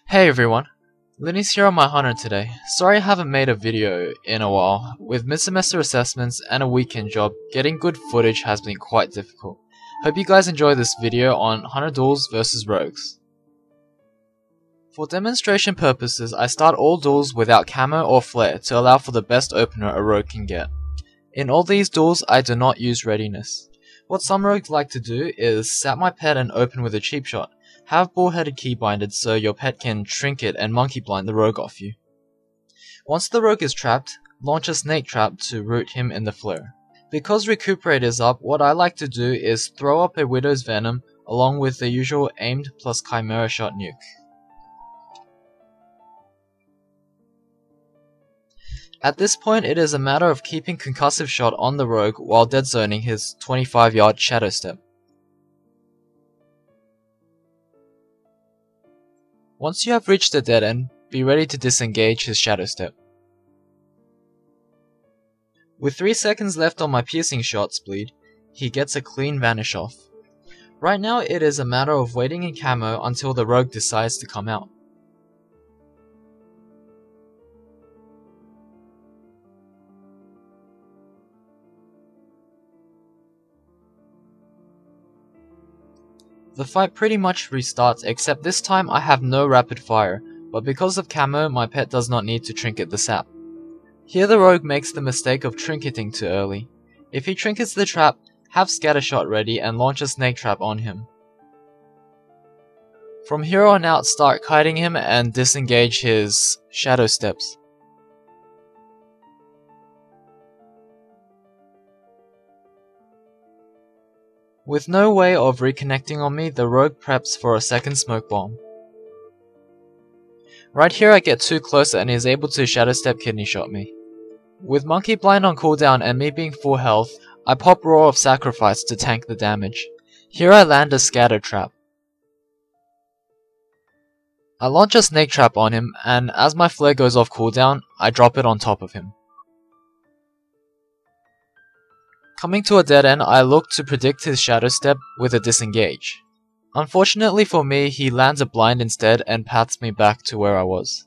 Hey everyone, Linnyz here on my hunter today. Sorry I haven't made a video in a while. With mid-semester assessments and a weekend job, getting good footage has been quite difficult. Hope you guys enjoy this video on hunter duels versus rogues. For demonstration purposes, I start all duels without camo or flare to allow for the best opener a rogue can get. In all these duels, I do not use readiness. What some rogues like to do is sat my pet and open with a cheap shot. Have bull-headed keybinded so your pet can trinket and monkey blind the rogue off you. Once the rogue is trapped, launch a snake trap to root him in the flare. Because recuperate is up, what I like to do is throw up a widow's venom along with the usual aimed plus chimera shot nuke. At this point it is a matter of keeping concussive shot on the rogue while dead zoning his 25-yard shadow step. Once you have reached the dead end, be ready to disengage his shadow step. With 3 seconds left on my piercing shots bleed, he gets a clean vanish off. Right now it is a matter of waiting in camo until the rogue decides to come out. The fight pretty much restarts, except this time I have no rapid fire, but because of camo my pet does not need to trinket the sap. Here the rogue makes the mistake of trinketing too early. If he trinkets the trap, have scatter shot ready and launch a snake trap on him. From here on out start kiting him and disengage his shadow steps. With no way of reconnecting on me, the rogue preps for a second smoke bomb. Right here I get too close and is able to shadow step kidney shot me. With monkey blind on cooldown and me being full health, I pop Roar of Sacrifice to tank the damage. Here I land a scatter trap. I launch a snake trap on him and as my flare goes off cooldown, I drop it on top of him. Coming to a dead end, I look to predict his shadow step with a disengage. Unfortunately for me, he lands a blind instead and paths me back to where I was.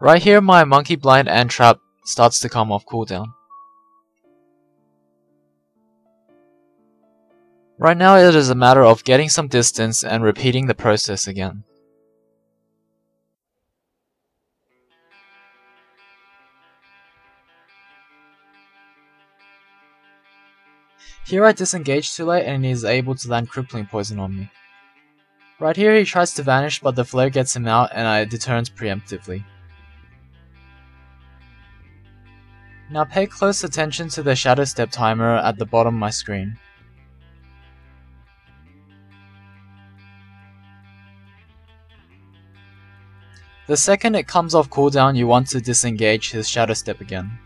Right here my monkey blind and trap starts to come off cooldown. Right now it is a matter of getting some distance and repeating the process again. Here I disengage too late and he is able to land crippling poison on me. Right here he tries to vanish but the flare gets him out and I deterrent preemptively. Now pay close attention to the shadow step timer at the bottom of my screen. The second it comes off cooldown you want to disengage his shadow step again.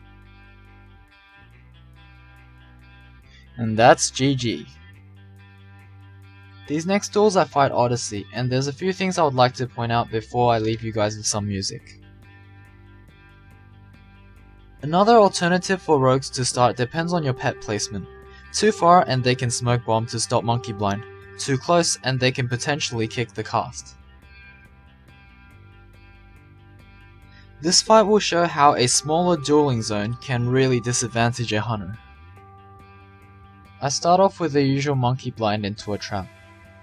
And that's GG. These next duels I fight Odyssey, and there's a few things I would like to point out before I leave you guys with some music. Another alternative for rogues to start depends on your pet placement. Too far and they can smoke bomb to stop monkey blind, too close and they can potentially kick the cast. This fight will show how a smaller dueling zone can really disadvantage a hunter. I start off with the usual monkey blind into a trap,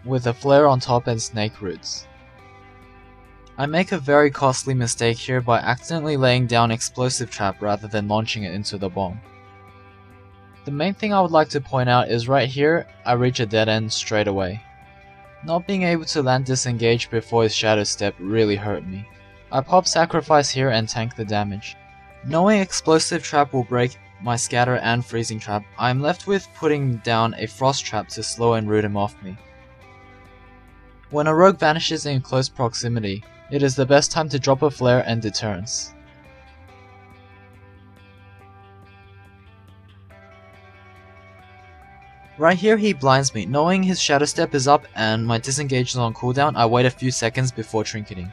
with a flare on top and snake roots. I make a very costly mistake here by accidentally laying down explosive trap rather than launching it into the bomb. The main thing I would like to point out is right here I reach a dead end straight away. Not being able to land disengage before his shadow step really hurt me. I pop sacrifice here and tank the damage. Knowing explosive trap will break my scatter and freezing trap, I am left with putting down a frost trap to slow and root him off me. When a rogue vanishes in close proximity, it is the best time to drop a flare and deterrence. Right here he blinds me. Knowing his shadow step is up and my disengage is on cooldown, I wait a few seconds before trinketing.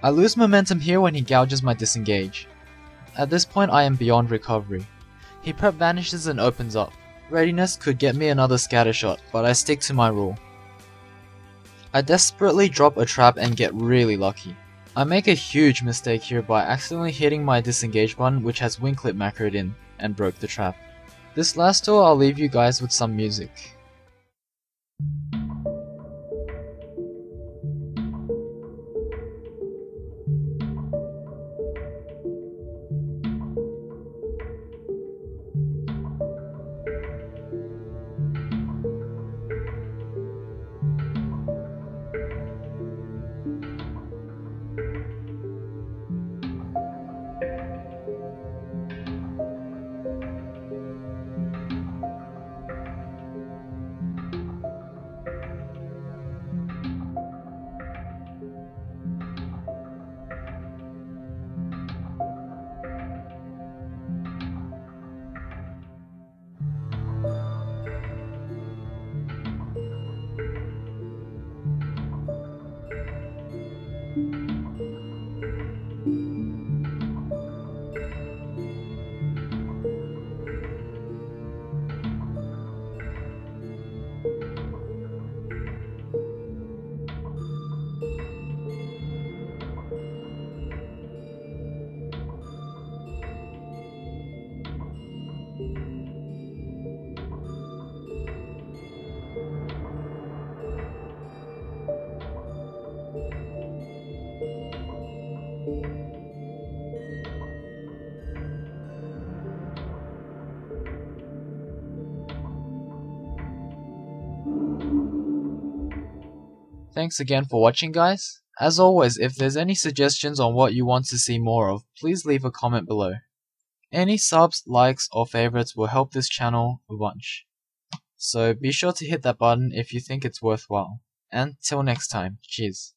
I lose momentum here when he gouges my disengage. At this point I am beyond recovery. He prep vanishes and opens up. readiness could get me another scatter shot, but I stick to my rule. I desperately drop a trap and get really lucky. I make a huge mistake here by accidentally hitting my disengage button, which has wing clip macroed in, and broke the trap. This last tour I'll leave you guys with some music. Thanks again for watching, guys. As always, if there's any suggestions on what you want to see more of, please leave a comment below. Any subs, likes, or favorites will help this channel a bunch. So be sure to hit that button if you think it's worthwhile. And till next time, cheers.